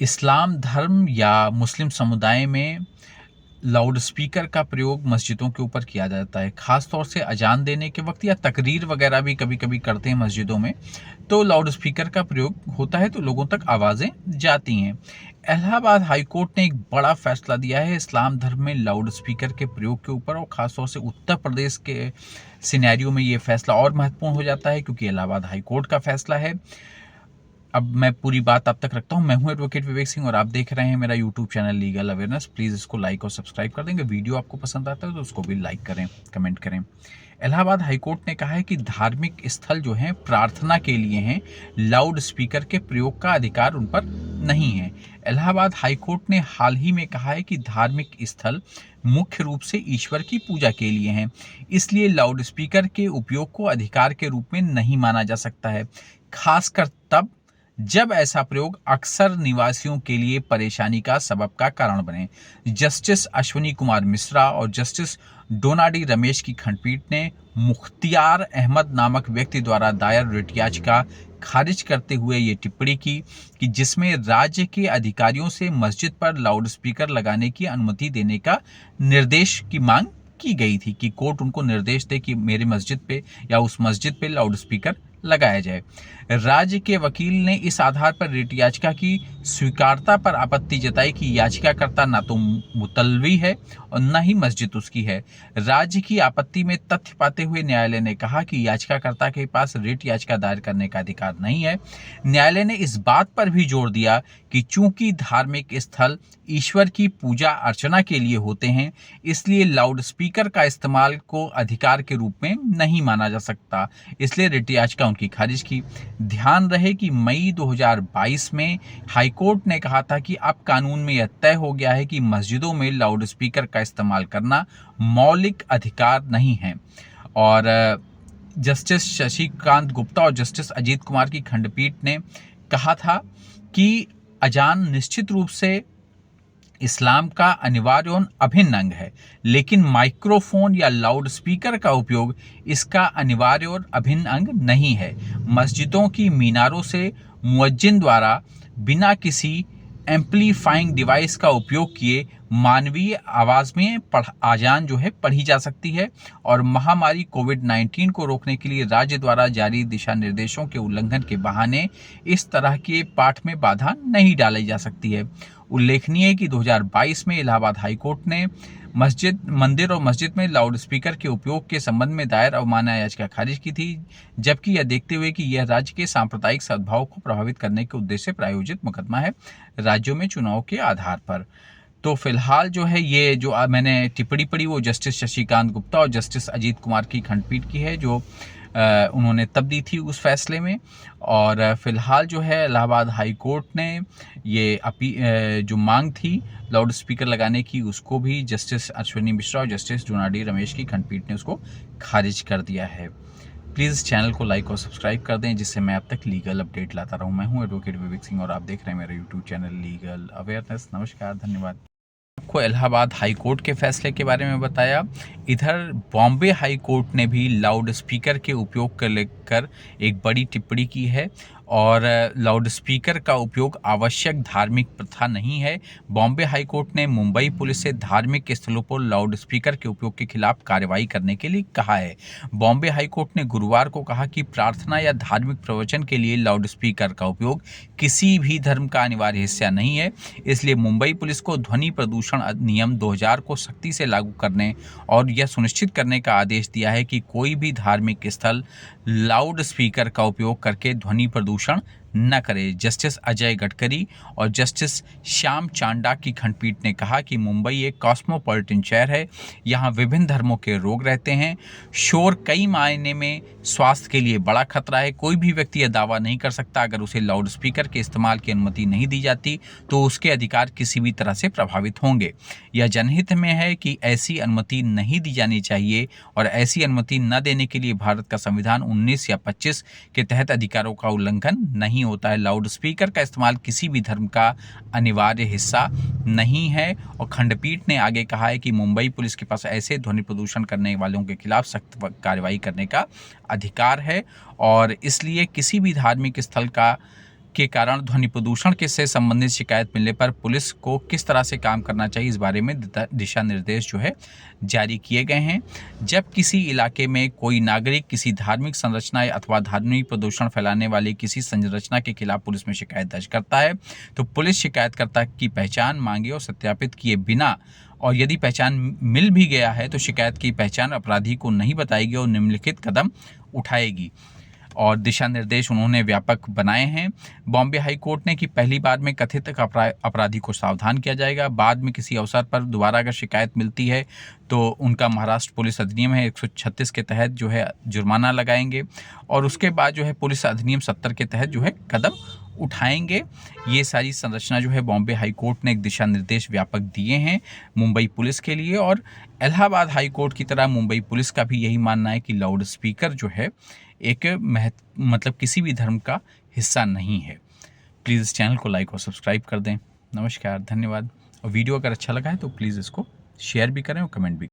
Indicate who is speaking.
Speaker 1: इस्लाम धर्म या मुस्लिम समुदाय में लाउड स्पीकर का प्रयोग मस्जिदों के ऊपर किया जाता है। ख़ास तौर से अजान देने के वक्त या तकरीर वगैरह भी कभी-कभी करते हैं मस्जिदों में, तो लाउड स्पीकर का प्रयोग होता है तो लोगों तक आवाज़ें जाती हैं। इलाहाबाद हाई कोर्ट ने एक बड़ा फैसला दिया है इस्लाम धर्म में लाउड स्पीकर के प्रयोग के ऊपर, और ख़ास तौर से उत्तर प्रदेश के सिनेरियो में ये फैसला और महत्वपूर्ण हो जाता है क्योंकि इलाहाबाद हाई कोर्ट का फैसला है। अब मैं पूरी बात आप तक रखता हूँ। मैं हूँ एडवोकेट विवेक सिंह और आप देख रहे हैं मेरा YouTube channel legal awareness. Please इसको लाइक और सब्सक्राइब कर देंगे। वीडियो आपको पसंद आता है तो उसको भी लाइक करें, कमेंट करें। इलाहाबाद हाईकोर्ट ने कहा है कि धार्मिक स्थल जो हैं प्रार्थना के लिए हैं, लाउड स्पीकर के प्रयोग का अधिकार उन पर नहीं है। इलाहाबाद हाईकोर्ट ने हाल ही में कहा है कि धार्मिक स्थल मुख्य रूप से ईश्वर की पूजा के लिए हैं, इसलिए लाउड स्पीकर के उपयोग को अधिकार के रूप में नहीं माना जा सकता है, खासकर तब जब ऐसा प्रयोग अक्सर निवासियों के लिए परेशानी का सबब का कारण बने। जस्टिस अश्विनी कुमार मिश्रा और जस्टिस डोनाडी रमेश की खंडपीठ ने मुख्तियार अहमद नामक व्यक्ति द्वारा दायर रिट याचिका खारिज करते हुए ये टिप्पणी की कि जिसमें राज्य के अधिकारियों से मस्जिद पर लाउड स्पीकर लगाने की अनुमति देने का निर्देश की मांग की गई थी, कि कोर्ट उनको निर्देश दे कि मेरे मस्जिद पे या उस मस्जिद पे लाउड स्पीकर लगाया जाए। राज्य के वकील ने इस आधार पर रिट याचिका की स्वीकारता पर आपत्ति जताई कि याचिकाकर्ता न तो मुतलवी है और न ही मस्जिद उसकी है। राज्य की आपत्ति में तथ्य पाते हुए न्यायालय ने कहा कि याचिकाकर्ता के पास रिट याचिका दायर करने का अधिकार नहीं है। न्यायालय ने इस बात पर भी जोर दिया कि चूंकि धार्मिक स्थल ईश्वर की पूजा अर्चना के लिए होते हैं, इसलिए लाउड स्पीकर का इस्तेमाल को अधिकार के रूप में नहीं माना जा सकता, इसलिए रिट याचिका उनकी खारिज की। ध्यान रहे कि मई 2022 में हाईकोर्ट ने कहा था कि अब कानून में यह तय हो गया है कि मस्जिदों में लाउड स्पीकर का इस्तेमाल करना मौलिक अधिकार नहीं है। और जस्टिस शशिकांत गुप्ता और जस्टिस अजीत कुमार की खंडपीठ ने कहा था कि अजान निश्चित रूप से इस्लाम का अनिवार्य और अभिन्न अंग है, लेकिन माइक्रोफोन या लाउड स्पीकर का उपयोग इसका अनिवार्य और अभिन्न अंग नहीं है। मस्जिदों की मीनारों से मुअज्जिन द्वारा बिना किसी एम्पलीफाइंग डिवाइस का उपयोग किए मानवीय आवाज़ में आजान जो है पढ़ी जा सकती है, और महामारी कोविड-19 को रोकने के लिए राज्य द्वारा जारी दिशा निर्देशों के उल्लंघन के बहाने इस तरह के पाठ में बाधा नहीं डाली जा सकती है। उल्लेखनीय है कि 2022 में इलाहाबाद हाईकोर्ट ने मंदिर और मस्जिद में लाउड स्पीकर के उपयोग के संबंध में दायर अवमानना याचिका खारिज की थी, जबकि यह देखते हुए कि यह राज्य के सांप्रदायिक सद्भाव को प्रभावित करने के उद्देश्य से प्रायोजित मुकदमा है राज्यों में चुनाव के आधार पर। तो फिलहाल जो है ये जो मैंने टिप्पणी पढ़ी वो जस्टिस शशिकांत गुप्ता और जस्टिस अजीत कुमार की खंडपीठ की है, जो उन्होंने तब दी थी उस फैसले में। और फिलहाल जो है इलाहाबाद हाई कोर्ट ने ये जो मांग थी लाउड स्पीकर लगाने की, उसको भी जस्टिस अश्विनी मिश्रा और जस्टिस डोनाडी रमेश की खंडपीठ ने उसको खारिज कर दिया है। प्लीज़ चैनल को लाइक और सब्सक्राइब कर दें, जिससे मैं अब तक लीगल अपडेट लाता रहूं। मैं हूं एडवोकेट विवेक सिंह और आप देख रहे हैं मेरा यूट्यूब चैनल लीगल अवेयरनेस। नमस्कार, धन्यवाद। आपको इलाहाबाद हाई कोर्ट के फैसले के बारे में बताया। इधर बॉम्बे हाई कोर्ट ने भी लाउड स्पीकर के उपयोग को लेकर एक बड़ी टिप्पणी की है, और लाउड स्पीकर का उपयोग आवश्यक धार्मिक प्रथा नहीं है। बॉम्बे हाई कोर्ट ने मुंबई पुलिस से धार्मिक स्थलों पर लाउड स्पीकर के उपयोग के खिलाफ कार्रवाई करने के लिए कहा है। बॉम्बे हाई कोर्ट ने गुरुवार को कहा कि प्रार्थना या धार्मिक प्रवचन के लिए लाउड स्पीकर का उपयोग किसी भी धर्म का अनिवार्य हिस्सा नहीं है, इसलिए मुंबई पुलिस को ध्वनि प्रदूषण अधिनियम 2000 को सख्ती से लागू करने और यह सुनिश्चित करने का आदेश दिया है कि कोई भी धार्मिक स्थल लाउड स्पीकर का उपयोग करके ध्वनि प्रदूषण न करे। जस्टिस अजय गडकरी और जस्टिस श्याम चांडा की खंडपीठ ने कहा कि मुंबई एक कॉस्मोपॉलिटन शहर है, यहाँ विभिन्न धर्मों के लोग रहते हैं। शोर कई मायने में स्वास्थ्य के लिए बड़ा खतरा है। कोई भी व्यक्ति यह दावा नहीं कर सकता अगर उसे लाउड स्पीकर के इस्तेमाल की अनुमति नहीं दी जाती तो उसके अधिकार किसी भी तरह से प्रभावित होंगे। यह जनहित में है कि ऐसी अनुमति नहीं दी जानी चाहिए, और ऐसी अनुमति न देने के लिए भारत का संविधान 19 या 25 के तहत अधिकारों का उल्लंघन नहीं होता है। लाउड स्पीकर का इस्तेमाल किसी भी धर्म का अनिवार्य हिस्सा नहीं है। और खंडपीठ ने आगे कहा है कि मुंबई पुलिस के पास ऐसे ध्वनि प्रदूषण करने वालों के खिलाफ सख्त कार्रवाई करने का अधिकार है, और इसलिए किसी भी धार्मिक स्थल का के कारण ध्वनि प्रदूषण के से संबंधित शिकायत मिलने पर पुलिस को किस तरह से काम करना चाहिए, इस बारे में दिशा निर्देश जो है जारी किए गए हैं। जब किसी इलाके में कोई नागरिक किसी धार्मिक संरचना अथवा ध्वनि प्रदूषण फैलाने वाली किसी संरचना के खिलाफ पुलिस में शिकायत दर्ज करता है तो पुलिस शिकायतकर्ता की पहचान मांगे और सत्यापित किए बिना, और यदि पहचान मिल भी गया है तो शिकायत की पहचान अपराधी को नहीं बताएगी और निम्नलिखित कदम उठाएगी। और दिशा निर्देश उन्होंने व्यापक बनाए हैं। बॉम्बे हाई कोर्ट ने कि पहली बार में कथित अपराधी को सावधान किया जाएगा, बाद में किसी अवसर पर दोबारा अगर शिकायत मिलती है तो उनका महाराष्ट्र पुलिस अधिनियम है 136 के तहत जो है जुर्माना लगाएंगे, और उसके बाद जो है पुलिस अधिनियम 70 के तहत जो है कदम उठाएंगे। ये सारी संरचना जो है बॉम्बे हाई कोर्ट ने एक दिशा निर्देश व्यापक दिए हैं मुंबई पुलिस के लिए, और इलाहाबाद हाई कोर्ट की तरह मुंबई पुलिस का भी यही मानना है कि लाउड स्पीकर जो है एक मतलब किसी भी धर्म का हिस्सा नहीं है। प्लीज़ इस चैनल को लाइक और सब्सक्राइब कर दें। नमस्कार, धन्यवाद। और वीडियो अगर अच्छा लगा है तो प्लीज़ इसको शेयर भी करें और कमेंट भी।